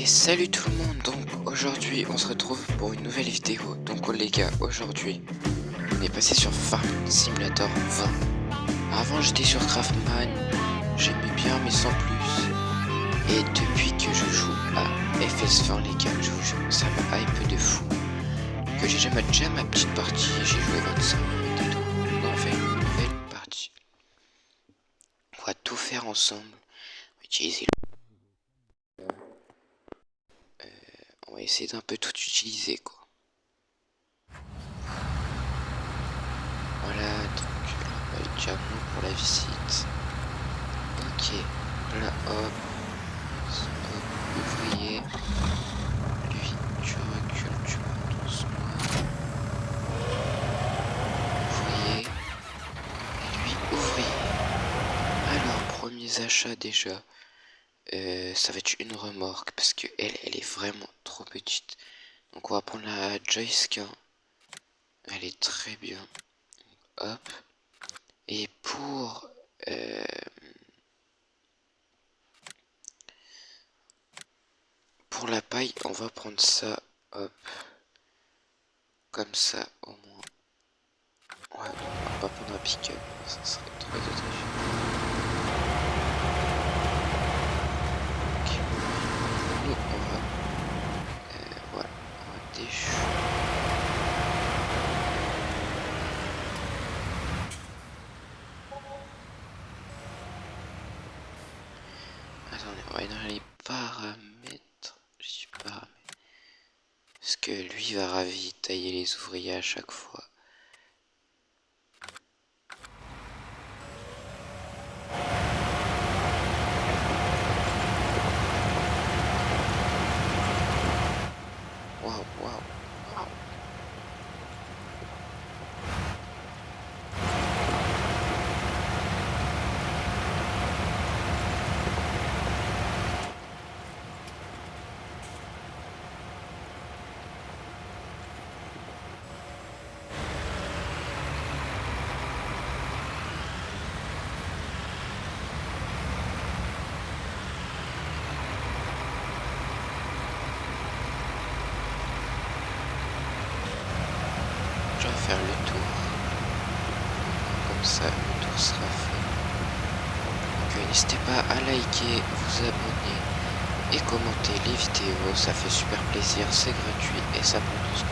Salut tout le monde, donc aujourd'hui on se retrouve pour une nouvelle vidéo. Donc les gars, aujourd'hui on est passé sur Farming Simulator 20. Avant j'étais sur Craftman, j'aimais bien mais sans plus. Et depuis que je joue à FS20 les gars, je vous jure, ça me hype de fou. Que j'ai déjà ma petite partie, j'ai joué 25 minutes et tout. On fait une nouvelle partie. On va tout faire ensemble. On va utiliser on va essayer d'un peu tout utiliser quoi. Voilà, donc on va être déjà bon pour la visite. Ok, là hop, ouvrier. Lui, tu recules, tu montes doucement. Ouvrier. Et lui, ouvrier. Alors, premiers achats déjà. Ça va être une remorque parce que elle est vraiment trop petite. Donc on va prendre la Joyska. Elle est très bien. Hop. Et pour la paille, on va prendre ça. Hop. Comme ça, au moins. Ouais, non, on va pas prendre un pick-up. Ça serait trop dommage. Ok. Nous, on va... voilà. On va déchouer. Attendez, on va aller dans les paramètres. Je dis paramètres. Parce que lui va ravitailler les ouvriers à chaque fois. Waouh, waouh, waouh. Je vais faire le tour. Comme ça, le tour sera fait. Donc n'hésitez pas à liker, vous abonner et commenter les vidéos. Ça fait super plaisir, c'est gratuit et ça prend 2 secondes.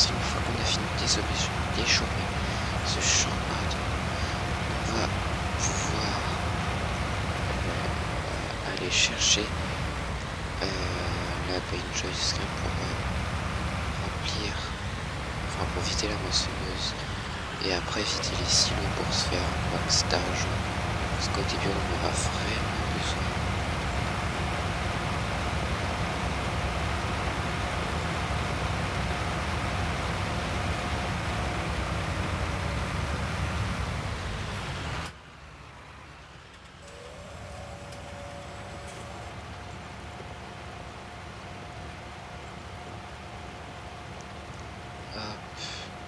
Donc une fois qu'on a fini d'échauffer ce champ, on va pouvoir aller chercher la Pain Joyce pour remplir, enfin pour vider la moissonneuse et après vider les silos pour se faire un max d'argent parce qu'au début on en aura vraiment besoin.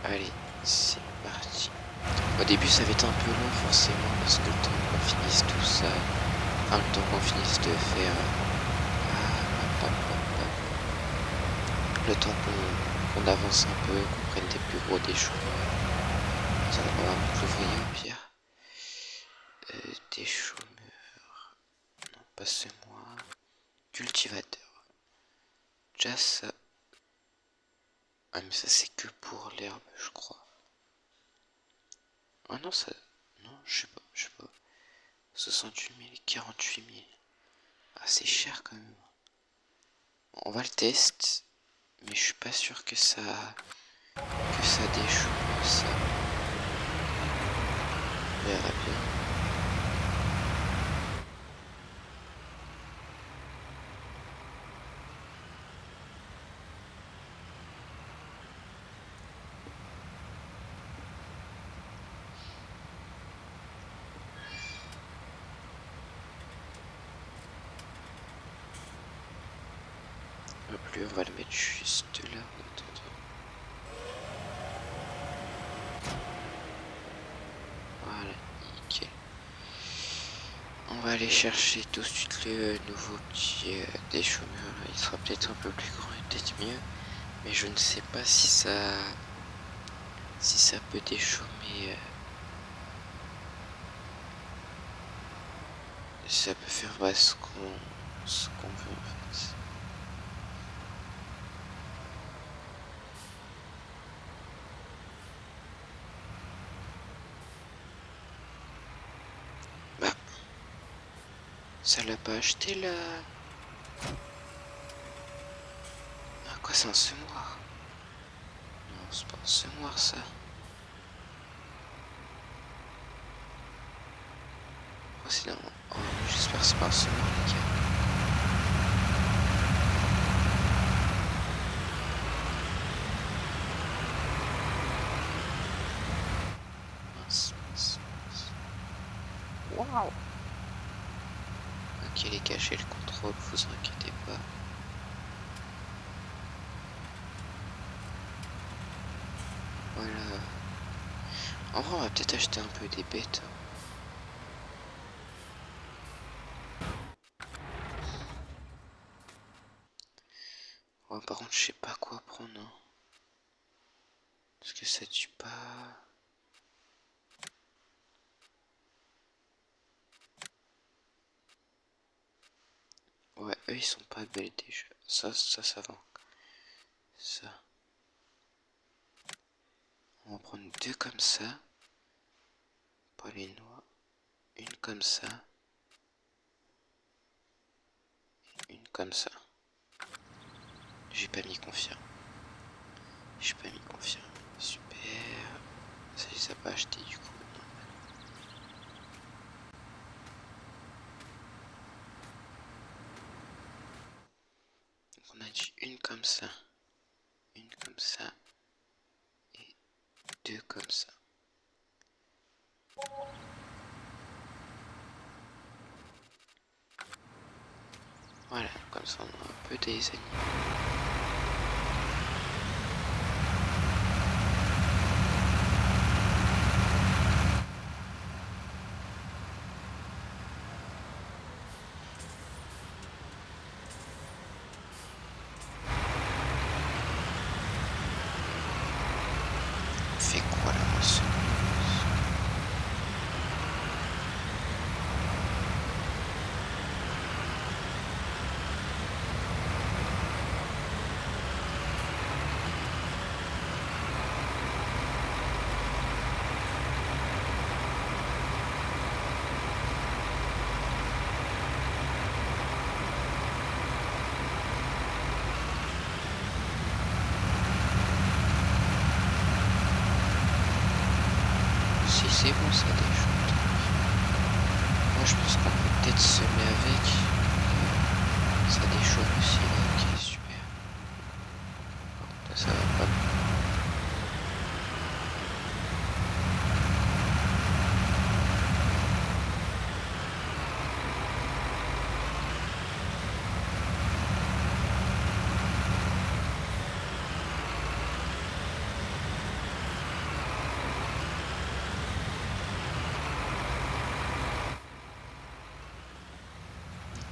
Allez, c'est parti. Au début ça va être un peu long forcément parce que le temps qu'on finisse tout ça, enfin le temps qu'on finisse de faire le temps qu'on avance un peu, qu'on prenne des plus gros déchouements. Ça on va mettre l'ouvrier au pire. Déchômeur. Non, passez-moi. Cultivateur. Déjà ça. Ah mais ça c'est que pour l'herbe je crois. Ah non ça. Non je sais pas. 68 000, 48 000. Ah c'est cher quand même. On va le tester. Mais je suis pas sûr que ça déchoue ça. On verra bien. puis on va le mettre juste là en attendant. Voilà, nickel. On va aller chercher tout de suite le nouveau petit déchômeur. Il sera peut-être un peu plus grand et peut-être mieux. Mais je ne sais pas si ça peut déchaumer. Ça peut faire ce qu'on veut en fait. Bah, ça l'a pas acheté là. Ah quoi, c'est un semoir? Non, c'est pas un semoir ça. Oh, c'est là. Oh, j'espère que c'est pas un semoir les gars. Mince, mince, mince. Waouh! Ok les gars, j'ai le contrôle, vous inquiétez pas. Voilà. En vrai, on va peut-être acheter un peu des bêtes. Ouais, par contre, je sais pas quoi prendre. Hein. Parce que ça tue pas. Ouais, eux ils sont pas belles déjà. Ça va. Ça. On va prendre deux comme ça. Pas les noix. Une comme ça. Une comme ça. J'ai pas mis confiant. J'ai pas mis confiant. Super. Ça les a pas acheté du coup. Donc on a dit une comme ça. Une comme ça. Et deux comme ça. Voilà, comme ça on a un peu des animaux. Fait quoi la moisson? Si c'est bon ça déjà. Moi je pense qu'on peut peut-être semer avec. Ça déchauffe aussi là. Ok super. Bon, ça va pas.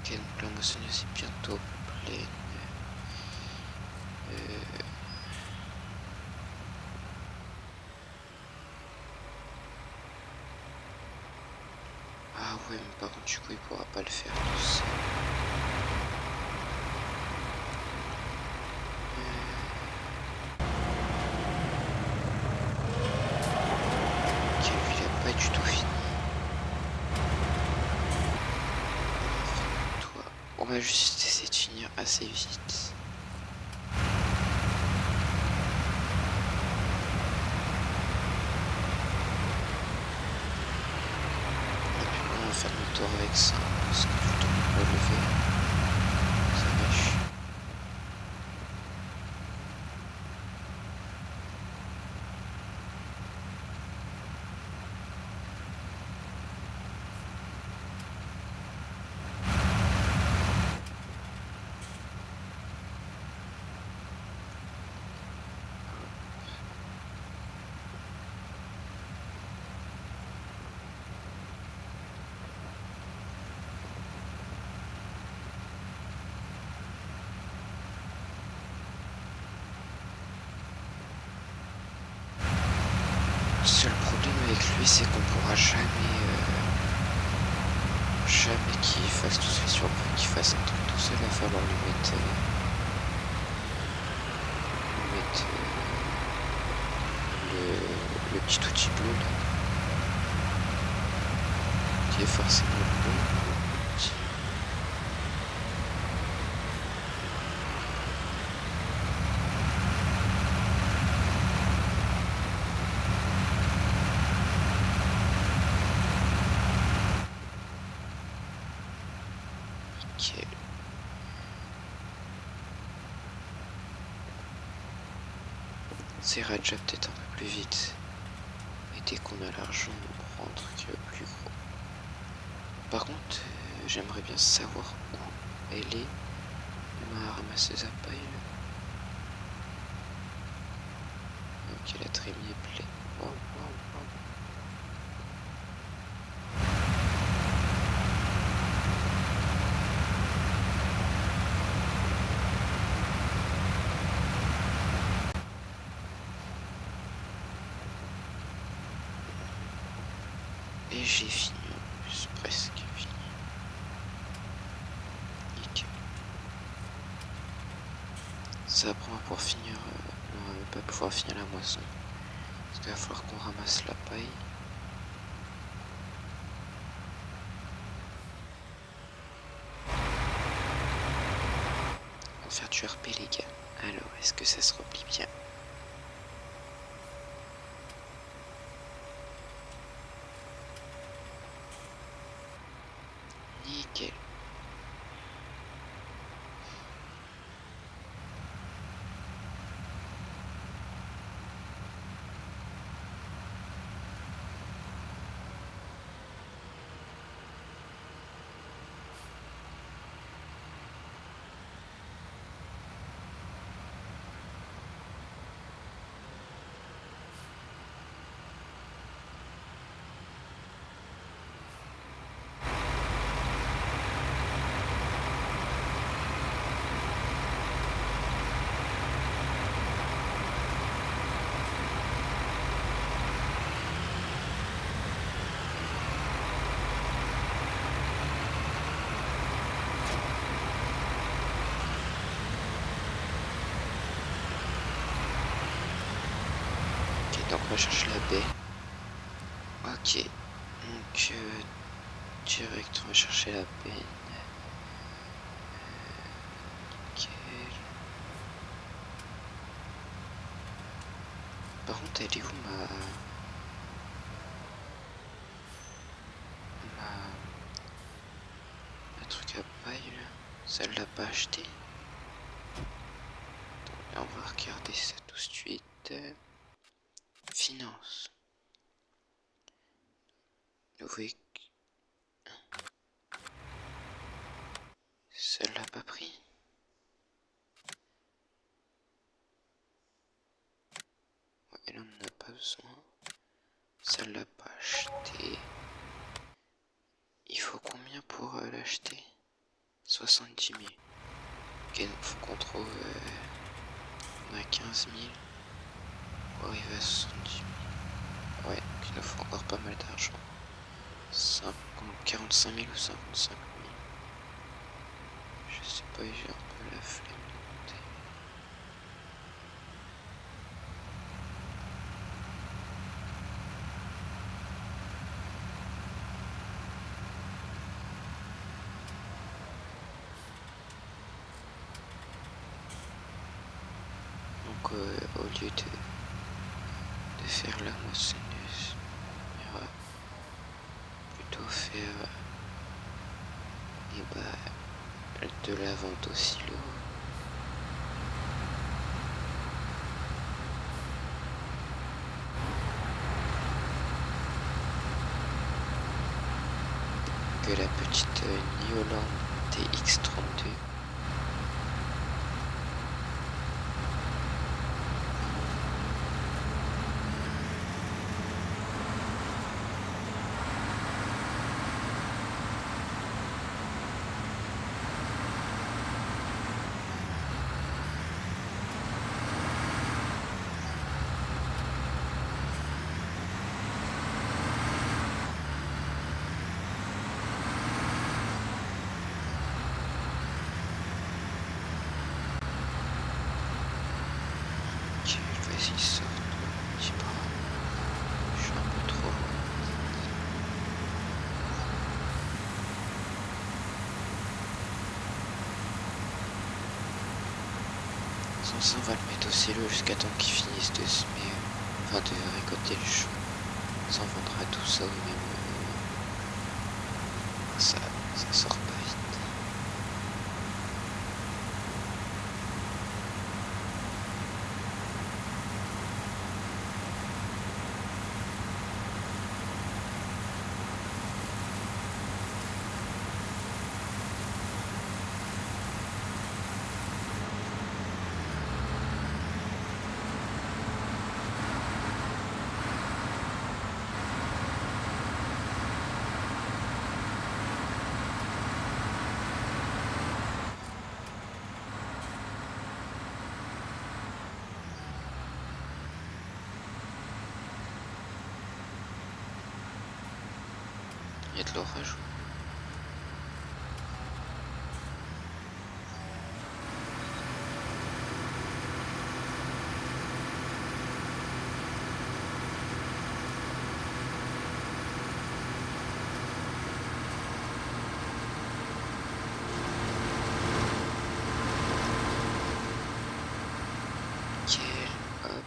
Ok, donc la moissonneuse est bientôt pleine. Ah ouais, mais par contre, du coup, il pourra pas le faire tout seul. Ok, lui, il a pas du tout fini. Toi, on va juste essayer de finir assez vite. Et puis on va faire le tour avec ça, parce que du temps pour relever, ça marche. seul problème avec lui, c'est qu'on pourra jamais qu'il fasse tout seul sur qu'il fasse un truc tout seul. Il va falloir lui mettre, le petit outil bleu là, qui est forcément bleu. Nickel. Ça ira déjà peut-être un peu plus vite. Et dès qu'on a l'argent, on prend un truc plus gros. Par contre, j'aimerais bien savoir où elle est, ma ramasseuse à paille. Ok, la trémie est pleine. Wow, wow, wow. Et j'ai fini en plus, presque fini. Nickel. Ça va prendre pour finir. On va pas pouvoir finir la moisson. Parce qu'il va falloir qu'on ramasse la paille. On va faire du RP les gars. Alors, est-ce que ça se replie bien? Nickel. Donc on va chercher la baie. Ok. Donc direct on va chercher la baie. Nickel. Par contre elle est où ma truc à paille là? Ça elle l'a pas acheté. Donc là on va regarder ça tout de suite. Finance. Vous voyez que ça l'a pas pris. Ouais, là on n'a pas besoin. Ça l'a pas acheté. Il faut combien pour l'acheter? 70 000. Ok, donc faut qu'on trouve... on a 15 000 pour arriver à 70 000. Ouais, donc il nous faut encore pas mal d'argent. 45 000 ou 55 000. Je sais pas, j'ai un peu la flemme de monter. Donc au lieu de faire la moissonneuse, on ira plutôt faire de la vente au silo. Que la petite Nioland TX32. s'ils sortent. Je sais pas. Je suis un peu trop. Sans ça, on va le mettre au silo jusqu'à temps qu'ils finissent de semer, enfin de récolter le chou. Ça, on vendra tout ça au même moment. Ça sort pas vite. Il y a de l'orage. Nickel, hop.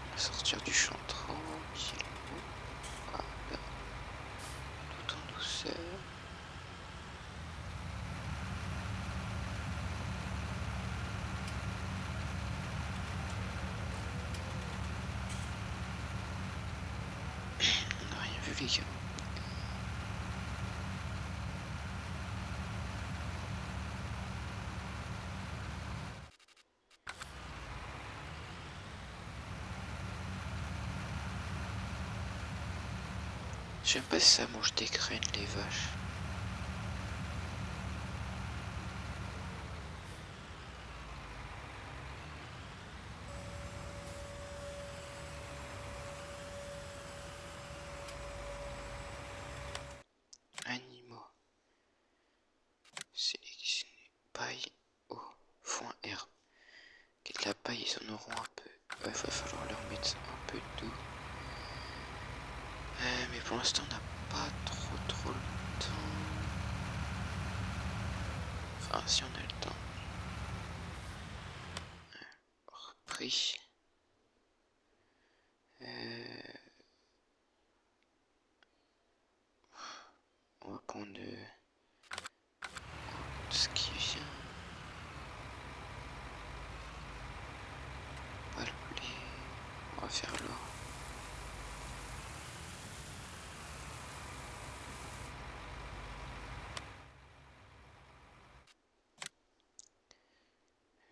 On va sortir du champ tranquillement. Voilà. Tout en douceur. On n'a rien vu les gars. Je sais pas si ça mange des graines les vaches. Animaux. Sélectionner paille au foin herbe. Et de la paille, ils en auront un peu. Ouais, va falloir leur mettre un peu d'eau. Mais pour l'instant, on n'a pas trop le temps. Enfin, si on a le temps. Repris. On va prendre ce qui vient. Pas le blé. On va faire l'or.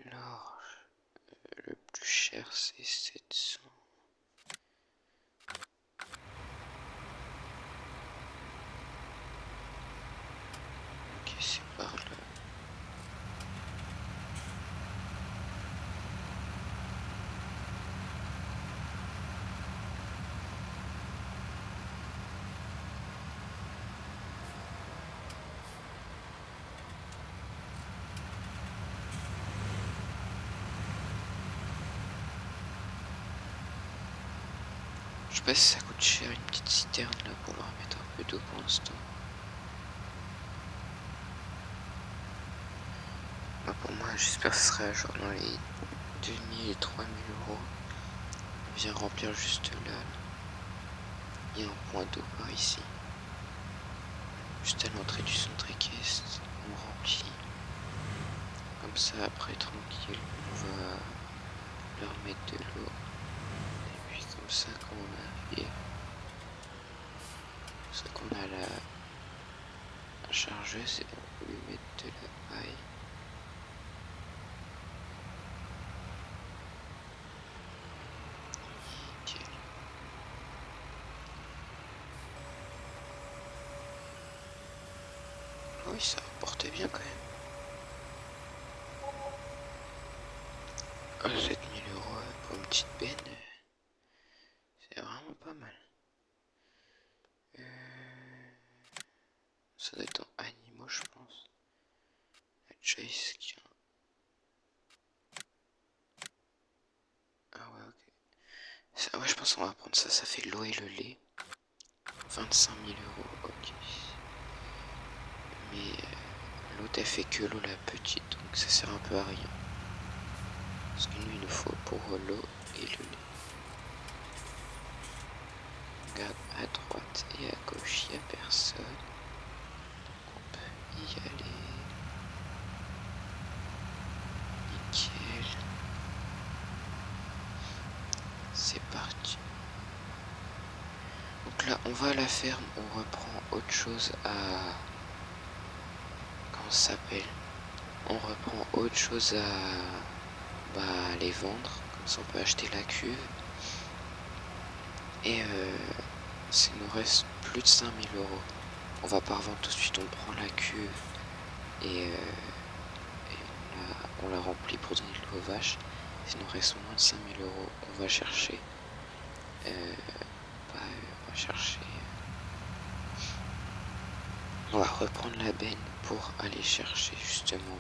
L'or, le plus cher, c'est 700. Ok, c'est par là. Je sais pas si ça coûte cher une petite citerne là pour leur mettre un peu d'eau pour l'instant. Bah pour moi j'espère que ce sera genre dans les 2000 et 3000 euros. On vient remplir juste là. Il y a un point d'eau par ici. Juste à l'entrée du centre équestre, on remplit. Comme ça après tranquille, on va leur mettre de l'eau. Et puis comme ça quand on arrive, ça qu'on a la chargeuse, et on peut lui mettre de la paille. Nickel. Oui, ça rapportait bien quand même. 7000 euros pour une petite benne, c'est vraiment pas mal. Ça doit être dans animaux, je pense. La Chase qui a... Ah ouais, ok. Ouais, je pense qu'on va prendre ça. Ça fait l'eau et le lait. 25 000 euros, ok. Mais l'autre, elle fait que l'eau la petite, donc ça sert un peu à rien. Parce que nous, il nous faut pour l'eau et le lait. Regarde, à droite et à gauche, il n'y a personne. Donc on peut y aller. Nickel. C'est parti. Donc là, on va à la ferme, on reprend autre chose à... Comment ça s'appelle? On reprend autre chose à les vendre. Comme ça, on peut acheter la cuve. Et ça nous reste plus de 5000 euros. On va pas revendre tout de suite, on prend la cuve et on la remplit pour donner de l'eau aux vaches. Il nous reste moins de 5000 euros. On va chercher. On va chercher. On va reprendre la benne pour aller chercher justement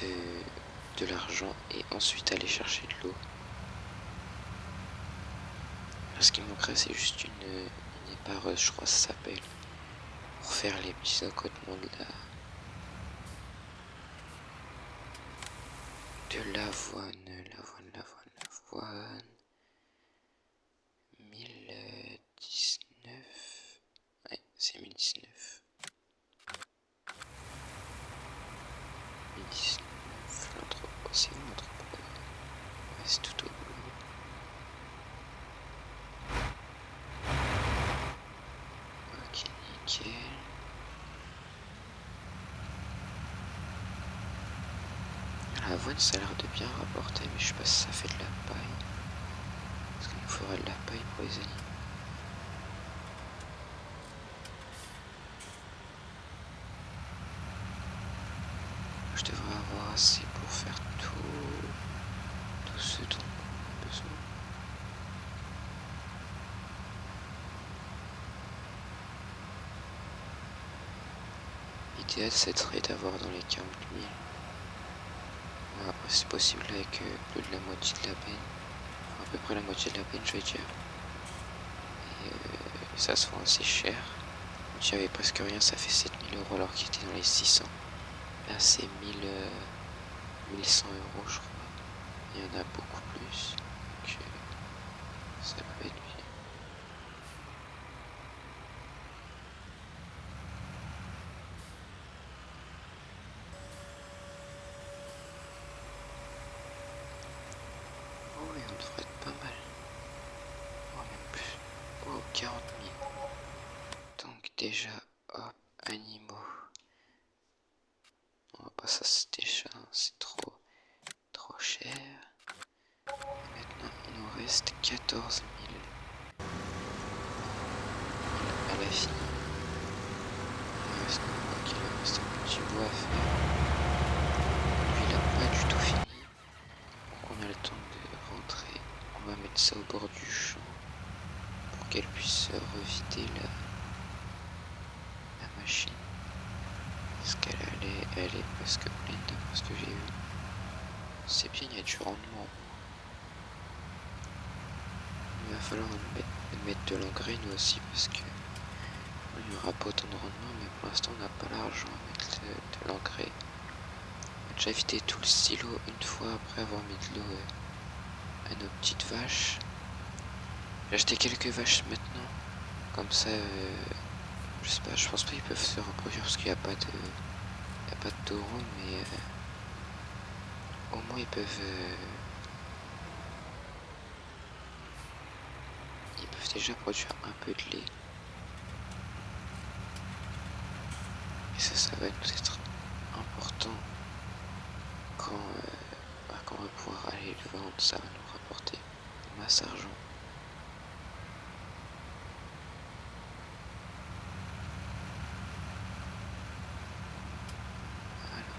de l'argent et ensuite aller chercher de l'eau. Ce qui manquerait, c'est juste une épareuse, je crois que ça s'appelle, pour faire les petits accotements de l'avoine. 1019. Ouais, c'est 1019. 1019, l'entrepôt, c'est où l'entrepôt? Ouais, c'est tout au bout. Ok, nickel. L'avoine, ça a l'air de bien rapporter, mais je sais pas si ça fait de la paille. Parce qu'il nous faudrait de la paille pour les animaux. Je devrais avoir assez pour faire tout ce dont on a besoin. L'idéal, ça serait d'avoir dans les 40 000. Ouais, après, c'est possible avec plus de la moitié de la peine. Enfin, à peu près la moitié de la peine, je vais dire. Et ça se vend assez cher. Quand il n'y avait presque rien, ça fait 7000 euros alors qu'il était dans les 600. Là, c'est 1100 euros, je crois. Il y en a beaucoup plus. Donc, ça peut être bien. Oh oui, on devrait être pas mal. Oh, même plus. Oh, 40 000. Donc déjà, hop, animaux. On va pas ça, c'est déjà, c'est trop cher. Et maintenant, il nous reste 14 000. Elle a fini. Il reste un petit bout à faire. Lui, il a pas du tout fini. Donc on a le temps de rentrer. On va mettre ça au bord du champ pour qu'elle puisse revider la machine. Parce qu'elle est presque pleine d'après ce que j'ai vu. C'est bien, il y a du rendement. Il va falloir mettre de l'engrais nous aussi parce que il n'y aura pas autant de rendement, mais pour l'instant on n'a pas l'argent à mettre de l'engrais. On a déjà vidé tout le silo une fois après avoir mis de l'eau à nos petites vaches. J'ai acheté quelques vaches maintenant, comme ça, je sais pas, je pense pas qu'ils peuvent se reproduire parce qu'il n'y a pas de taureau, mais au moins ils peuvent déjà produire un peu de lait. Et ça va nous être important quand on va pouvoir aller le vendre, ça va nous rapporter masse d'argent. Voilà.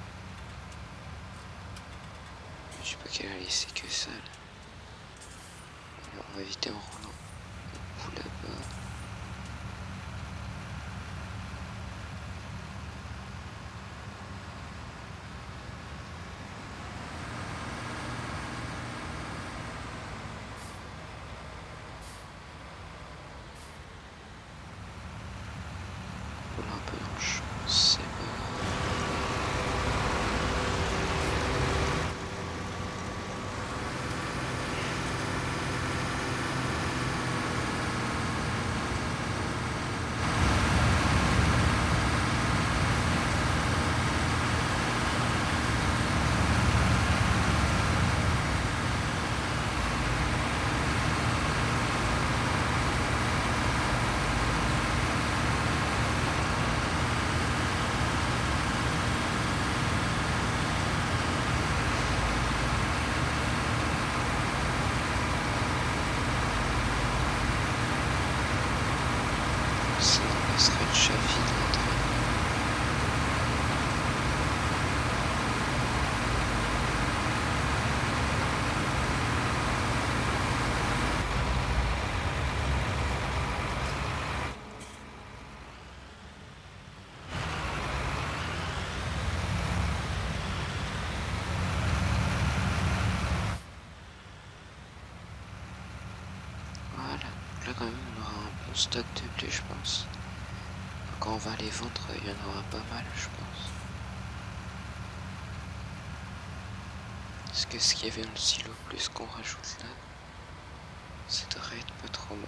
Je sais pas qu'elle a laissé que ça là. Alors, on va éviter en roulant. Là-bas. stock de blé, je pense. Quand on va les vendre, il y en aura pas mal, je pense. Parce que ce qu'il y avait dans le silo, plus qu'on rajoute là, ça devrait être pas trop mal.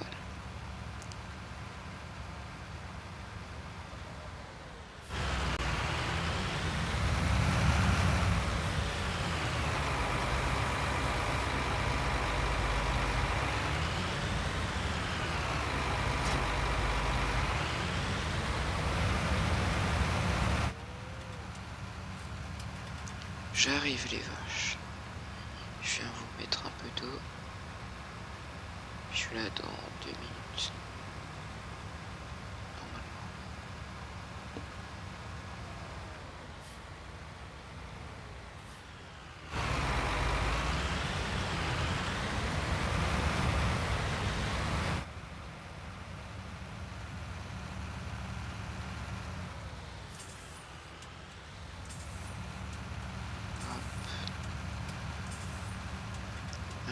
J'arrive les vaches. Je viens vous mettre un peu d'eau. Je suis là dans 2 minutes. Normalement.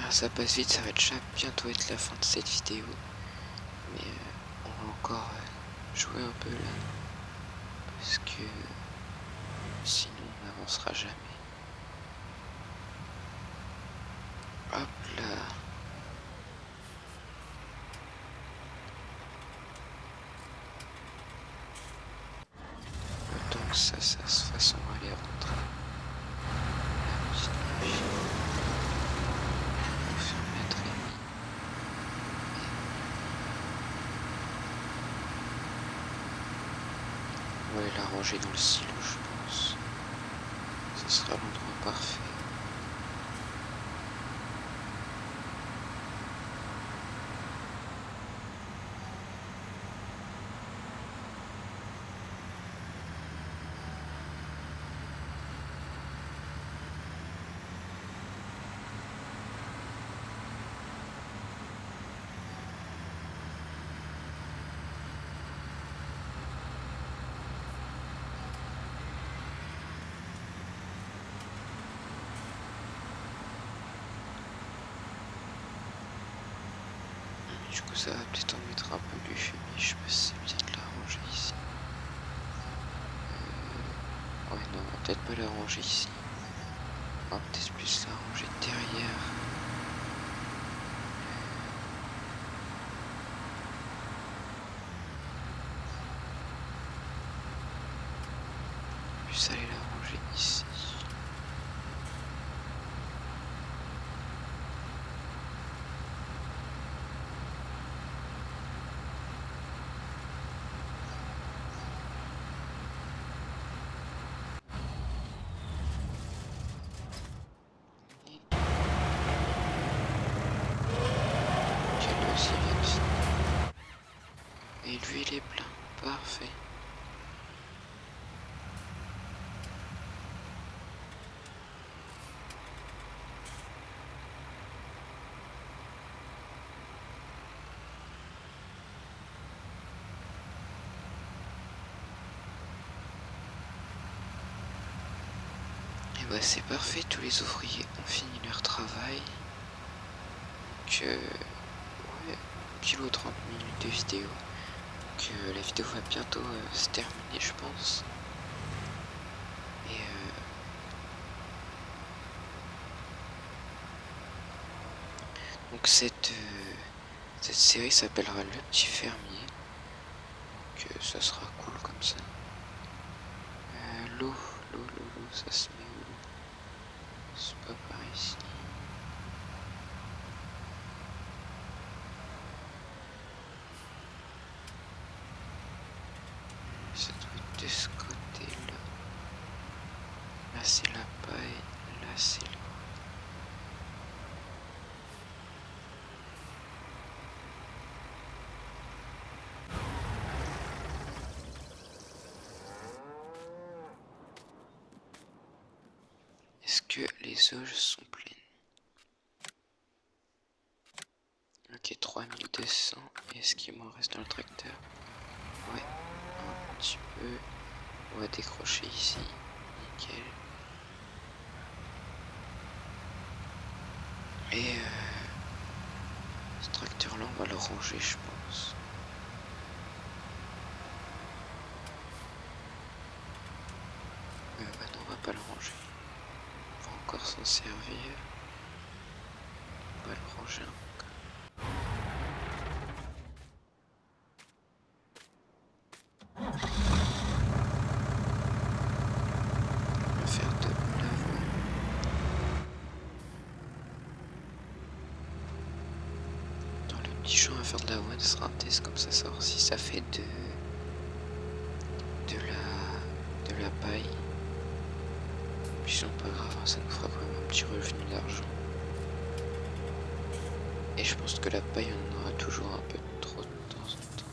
Ah, ça passe vite, ça va déjà bientôt être la fin de cette vidéo. Mais on va encore jouer un peu là. Parce que sinon on n'avancera jamais. Hop là. Donc ça se fasse, on va aller rentrer. On va aller la ranger dans le silo, je pense. Ce sera l'endroit parfait. Du coup ça va peut-être en mettre un peu du fumier, je sais pas si c'est bien de la ranger ici. Ouais non, on va peut-être pas la ranger ici. On va peut-être plus la ranger derrière. Plus aller la ranger ici. Et lui il est plein, parfait. Et bah c'est parfait, tous les ouvriers ont fini leur travail. Que ouais, 1 kg 30 minutes de vidéo. Que la vidéo va bientôt se terminer, je pense. Et donc cette série s'appellera Le Petit Fermier. Donc ça sera cool comme ça. L'eau, ça se met où? C'est pas par ici. Ça doit être de ce côté-là. Là c'est la paille, là c'est l'eau. Est-ce que les auges sont pleines? Ok, 3200. Est-ce qu'il m'en reste dans le tracteur? Ouais, un petit peu. On va décrocher ici. Nickel. Et ce tracteur là on va le ranger je pense. pas le ranger. On va encore s'en servir. On va le ranger encore. On va faire de l'avoine. Dans le petit champ à faire de l'avoine, ce sera un test comme ça sort. Si ça fait de la paille, puis c'est pas grave, ça nous fera quand même un petit revenu d'argent. Et je pense que la paille, on en aura toujours un peu trop de temps en temps.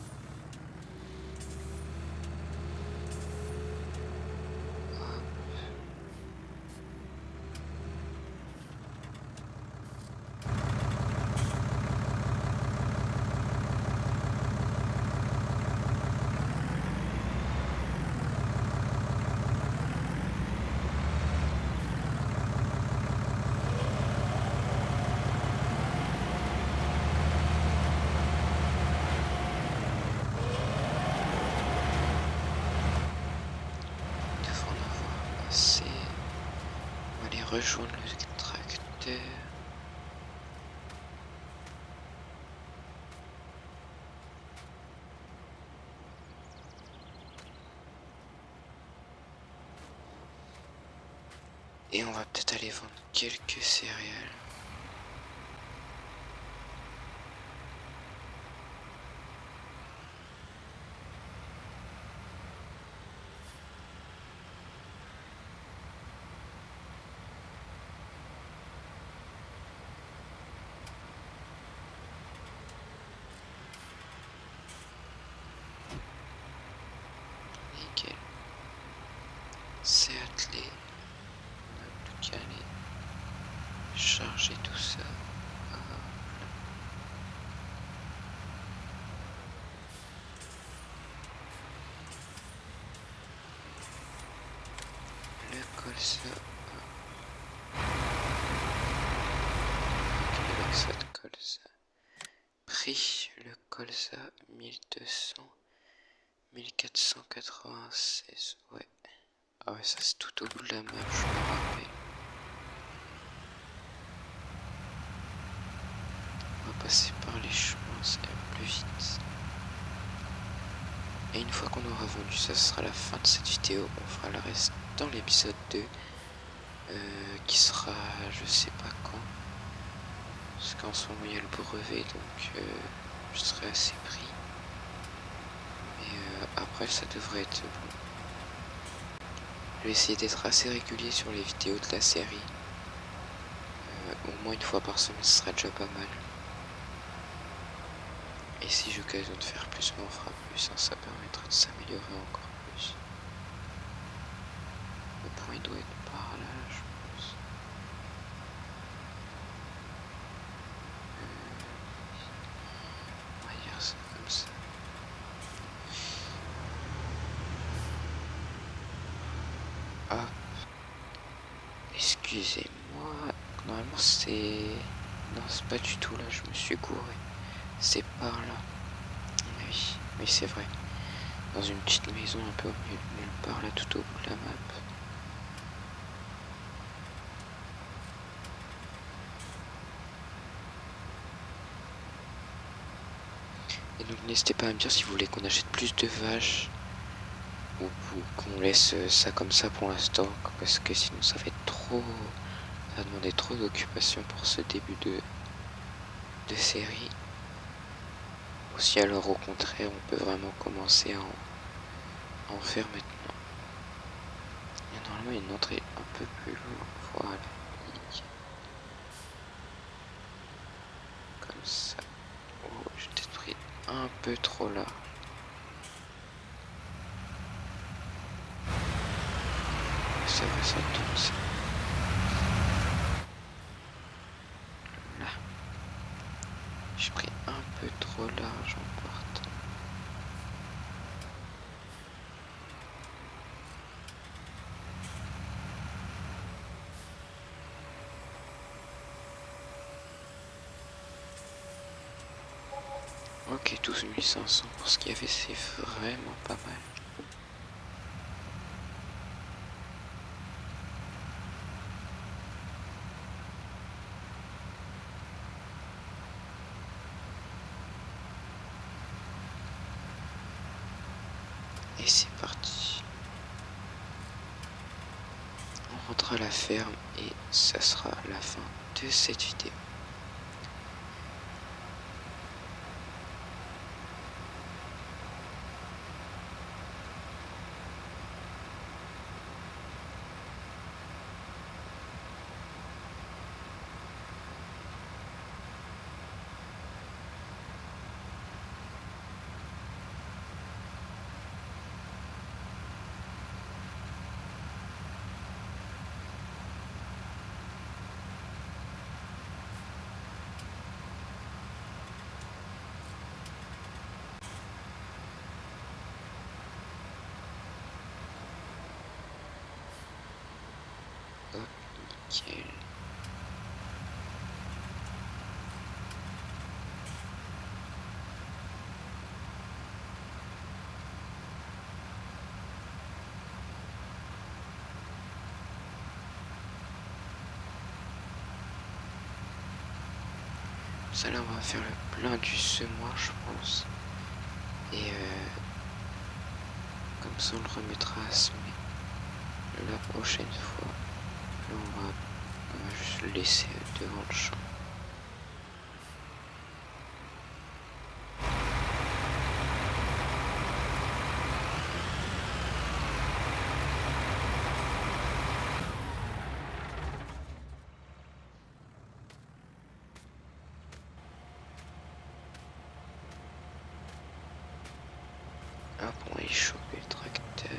On va aller rejoindre le tracteur. Et on va peut-être aller vendre quelques céréales. Nickel. C'est attelé. On n'a plus qu'à aller charger tout ça. Le colza. Avec ça de colza. Prix, le colza 1200. 1496, ouais. Ah ouais, ça c'est tout au bout de la map, je me rappelle. On va passer par les chemins, ça ira plus vite. Et une fois qu'on aura vendu ça, ce sera la fin de cette vidéo. On fera le reste dans l'épisode 2. Qui sera, je sais pas quand. Parce qu'en ce moment il y a le brevet, donc je serai assez pris. Après ça devrait être bon. Je vais essayer d'être assez régulier sur les vidéos de la série. Au moins une fois par semaine, ce sera déjà pas mal. Et si j'ai l'occasion de faire plus, on fera plus. Hein, ça permettra de s'améliorer encore plus. Le point doit être par là, je pense. On va dire ça comme ça. Hop. Excusez-moi. Normalement c'est... Non, c'est pas du tout là, je me suis gouré. C'est par là. Oui, oui c'est vrai. Dans une petite maison un peu au milieu de nulle part là, tout au bout de la map. Et donc n'hésitez pas à me dire si vous voulez qu'on achète plus de vaches ou qu'on laisse ça comme ça pour l'instant, parce que sinon ça va être trop... Ça va demander trop d'occupation pour ce début de série. Ou si alors au contraire on peut vraiment commencer à en faire maintenant. Il y a normalement une entrée un peu plus loin, voilà. Comme ça. Oh, j'ai peut-être pris un peu trop là. C'est vrai, ça tombe ça. Là. J'ai pris un peu trop large en partant. Ok, 12 500 pour ce qu'il y avait, c'est vraiment pas mal. Et c'est parti. On rentre à la ferme et ça sera la fin de cette vidéo. Hop, nickel. Ça là on va faire le plein du semoir je pense. Et comme ça on le remettra à semer la prochaine fois. Là on va juste le laisser devant le champ. Hop, on va y choper le tracteur.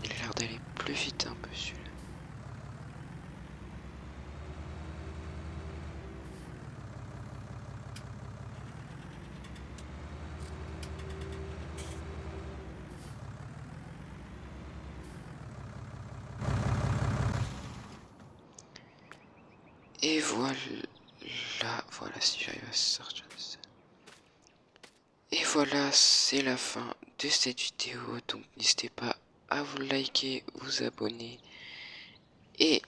Il a l'air d'aller plus vite un peu celui-là. Et voilà, si j'arrive à sortir de ça. Et voilà, c'est la fin de cette vidéo. Donc n'hésitez pas à vous liker, vous abonner et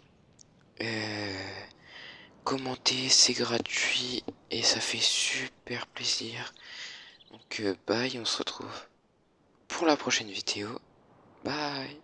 commenter, c'est gratuit et ça fait super plaisir. Donc bye, on se retrouve pour la prochaine vidéo. Bye.